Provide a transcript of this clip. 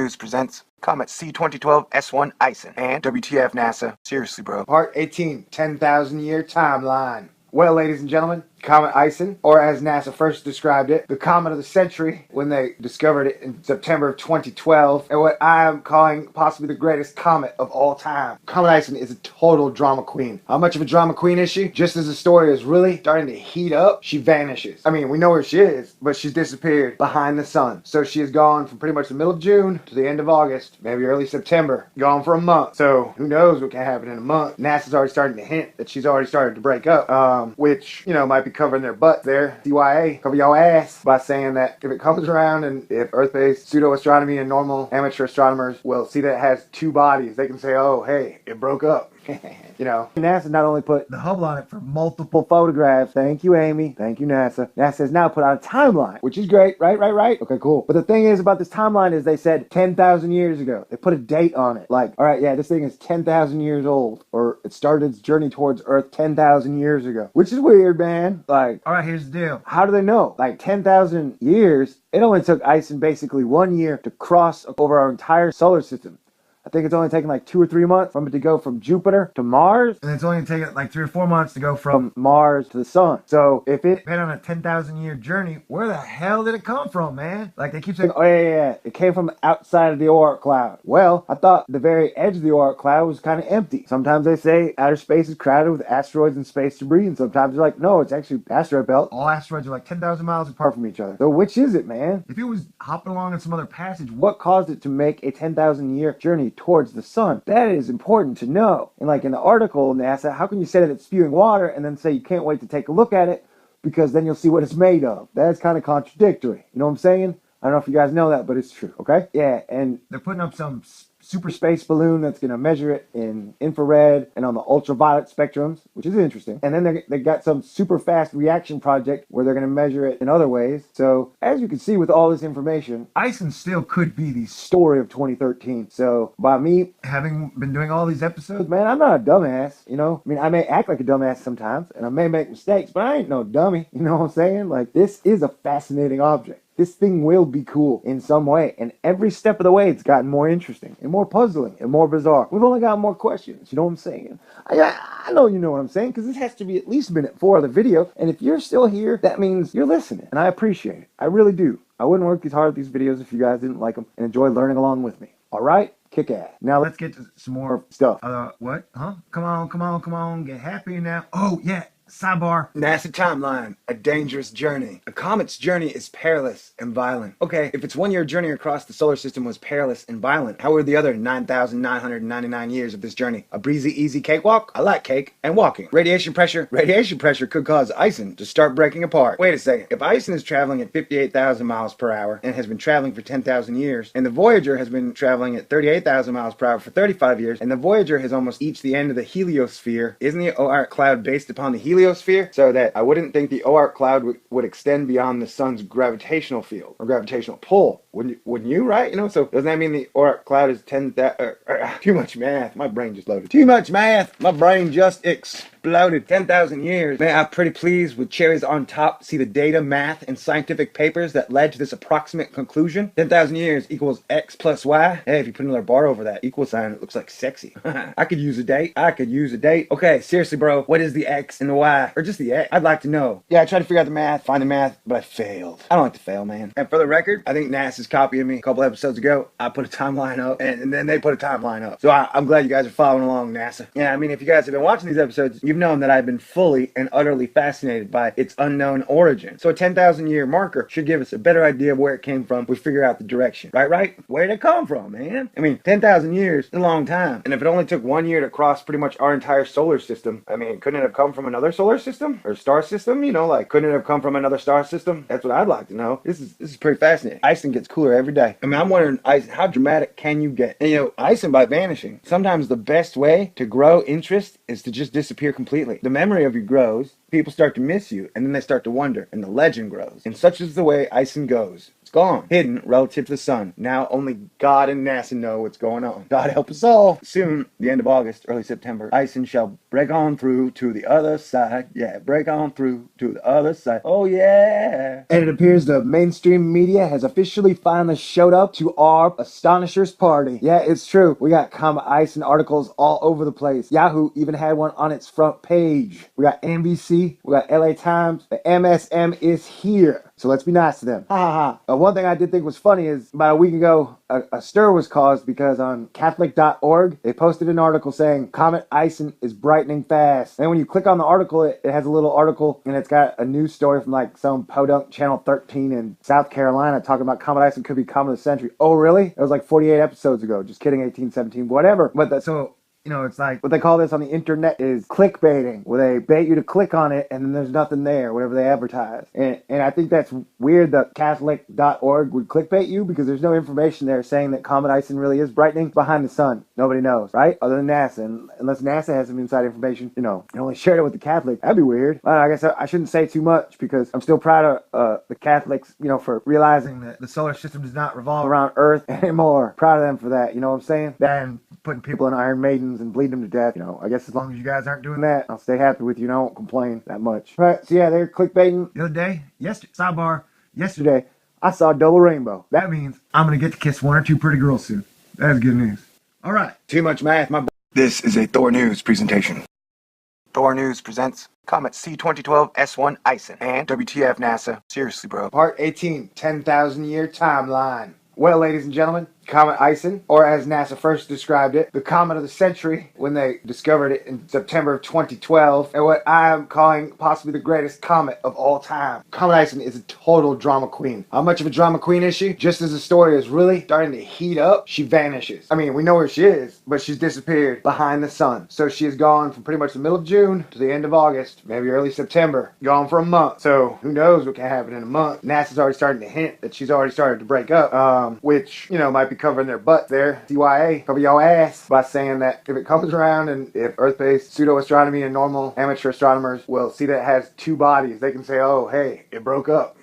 News presents Comet C2012 S1 ISON and WTF NASA. Seriously, bro. Part 18, 10,000 year timeline. Well, ladies and gentlemen, Comet ISON, or as NASA first described it, the comet of the century when they discovered it in September of 2012, and what I am calling possibly the greatest comet of all time. Comet ISON is a total drama queen. How much of a drama queen is she? Just as the story is really starting to heat up, she vanishes. I mean, we know where she is, but she's disappeared behind the sun. So she is gone from pretty much the middle of June to the end of August, maybe early September. Gone for a month. So who knows what can happen in a month. NASA's already starting to hint that she's already started to break up, which, you know, might be covering their butt there. CYA, cover your ass by saying that if it comes around and if Earth-based pseudo-astronomy and normal amateur astronomers will see that it has two bodies, they can say, oh, hey, it broke up. You know, NASA not only put the Hubble on it for multiple photographs. Thank you, Amy. Thank you, NASA. NASA has now put out a timeline, which is great, right? Okay, cool. But the thing is about this timeline is they said 10,000 years ago. They put a date on it. Like, all right, yeah, this thing is 10,000 years old, or it started its journey towards Earth 10,000 years ago, which is weird, man. Like, all right, here's the deal. How do they know? Like, 10,000 years, it only took ISON basically 1 year to cross over our entire solar system. I think it's only taken like 2 or 3 months for it to go from Jupiter to Mars. And it's only taken like 3 or 4 months to go from Mars to the sun. So if it been on a 10,000 year journey, where the hell did it come from, man? Like they keep saying, oh yeah, it came from outside of the Oort cloud. Well, I thought the very edge of the Oort cloud was kind of empty. Sometimes they say outer space is crowded with asteroids and space debris. And sometimes they're like, no, it's actually asteroid belt. All asteroids are like 10,000 miles apart from each other. So which is it, man? If it was hopping along in some other passage, what caused it to make a 10,000 year journey towards the sun? That is important to know. And like in the article, NASA, how can you say that it's spewing water and then say you can't wait to take a look at it because then you'll see what it's made of? That's kind of contradictory. You know what I'm saying? I don't know if you guys know that, but it's true, okay? Yeah, and they're putting up some super space balloon that's going to measure it in infrared and on the ultraviolet spectrums, which is interesting. And then they got some super fast reaction project where they're going to measure it in other ways. So as you can see with all this information, ISON still could be the story of 2013. So by me having been doing all these episodes, man, I'm not a dumbass, you know? I mean, I may act like a dumbass sometimes and I may make mistakes, but I ain't no dummy. You know what I'm saying? Like, this is a fascinating object. This thing will be cool in some way, and every step of the way it's gotten more interesting and more puzzling and more bizarre. We've only got more questions, you know what I'm saying? I know you know what I'm saying, because this has to be at least minute 4 of the video, and if you're still here, that means you're listening, and I appreciate it. I really do. I wouldn't work as hard at these videos if you guys didn't like them and enjoy learning along with me. Alright? Kick ass. Now let's get to some more stuff. What? Huh? Come on, get happy now. Oh, yeah. Sidebar. NASA timeline, a dangerous journey. A comet's journey is perilous and violent. Okay, if its 1 year journey across the solar system was perilous and violent, how were the other 9,999 years of this journey? A breezy, easy cakewalk? I like cake and walking. Radiation pressure could cause ISON to start breaking apart. Wait a second, if ISON is traveling at 58,000 miles per hour and has been traveling for 10,000 years, and the Voyager has been traveling at 38,000 miles per hour for 35 years, and the Voyager has almost reached the end of the heliosphere, isn't the Oort cloud based upon the heliosphere? So that I wouldn't think the Oort cloud would extend beyond the sun's gravitational field or gravitational pull. Wouldn't you, right? You know, so doesn't that mean the Oort cloud is 10,000? Too much math. My brain just loaded. Too much math. My brain just exploded. 10,000 years. Man, I'm pretty pleased with cherries on top. See the data, math, and scientific papers that led to this approximate conclusion. 10,000 years equals X plus Y. Hey, if you put another bar over that equal sign, it looks like sexy. I could use a date. Okay, seriously, bro. What is the X and the Y? Or just the X? I'd like to know. Yeah, I tried to figure out the math, find the math, but I failed. I don't like to fail, man. And for the record, I think NASA's copying me a couple episodes ago. I put a timeline up, and then they put a timeline up. So I'm glad you guys are following along, NASA. Yeah, I mean, if you guys have been watching these episodes, you've known that I've been fully and utterly fascinated by its unknown origin. So a 10,000 year marker should give us a better idea of where it came from. We figure out the direction. Right? Where did it come from, man? I mean, 10,000 years is a long time. And if it only took 1 year to cross pretty much our entire solar system, I mean, couldn't it have come from another solar system? Or star system? You know, like, couldn't it have come from another star system? That's what I'd like to know. This is pretty fascinating. ISON gets cooler every day. I mean, I'm wondering, ISON, how dramatic can you get? And, you know, ISON by vanishing. Sometimes the best way to grow interest is to just disappear completely. The memory of you grows, people start to miss you, and then they start to wonder, and the legend grows. And such is the way ISON goes. It's gone, hidden relative to the sun. Now only God and NASA know what's going on. God help us all. Soon, the end of August, early September, ISON shall break on through to the other side. Yeah, break on through to the other side. Oh yeah. And it appears the mainstream media has officially finally showed up to our Astonishers party. Yeah, it's true. We got Comet ISON articles all over the place. Yahoo even had one on its front page. We got NBC, we got LA Times. The MSM is here. So let's be nice to them. Ha ha ha. One thing I did think was funny is about a week ago, a stir was caused because on Catholic.org, they posted an article saying Comet ISON is brightening fast. And when you click on the article, it has a little article and it's got a news story from like some podunk Channel 13 in South Carolina talking about Comet ISON could be Comet of the Century. Oh, really? It was like 48 episodes ago. Just kidding, 1817, whatever. But so it's like what they call this on the internet is clickbaiting, where they bait you to click on it and then there's nothing there, whatever they advertise. And I think that's weird that Catholic.org would clickbait you because there's no information there saying that Comet ISON really is brightening behind the sun. Nobody knows, right? Other than NASA. And unless NASA has some inside information, and only shared it with the Catholic. That'd be weird. Well, I guess I shouldn't say too much because I'm still proud of the Catholics, for realizing that the solar system does not revolve around Earth anymore. Proud of them for that, you know what I'm saying? Than putting people in Iron Maidens and bleed them to death. I guess as long as you guys aren't doing that, I'll stay happy with you and I won't complain that much. Right, so yeah, they're clickbaiting. The other day, yesterday, I saw a double rainbow. That means I'm gonna get to kiss one or two pretty girls soon. That's good news. Alright. Too much math, my boy. This is a Thor News presentation. Thor News presents Comet C2012 S1 ISON and WTF NASA. Seriously, bro. Part 18, 10,000 year timeline. Well, ladies and gentlemen, Comet ISON, or as NASA first described it, the comet of the century when they discovered it in September of 2012, and what I'm calling possibly the greatest comet of all time. Comet ISON is a total drama queen. How much of a drama queen is she? Just as the story is really starting to heat up, she vanishes. I mean, we know where she is, but she's disappeared behind the sun. So she is gone from pretty much the middle of June to the end of August, maybe early September. Gone for a month. So who knows what can happen in a month. NASA's already starting to hint that she's already started to break up, which, might be covering their butt there. CYA, cover your ass by saying that if it comes around and if Earth-based pseudo-astronomy and normal amateur astronomers will see that it has two bodies, they can say, oh, hey, it broke up.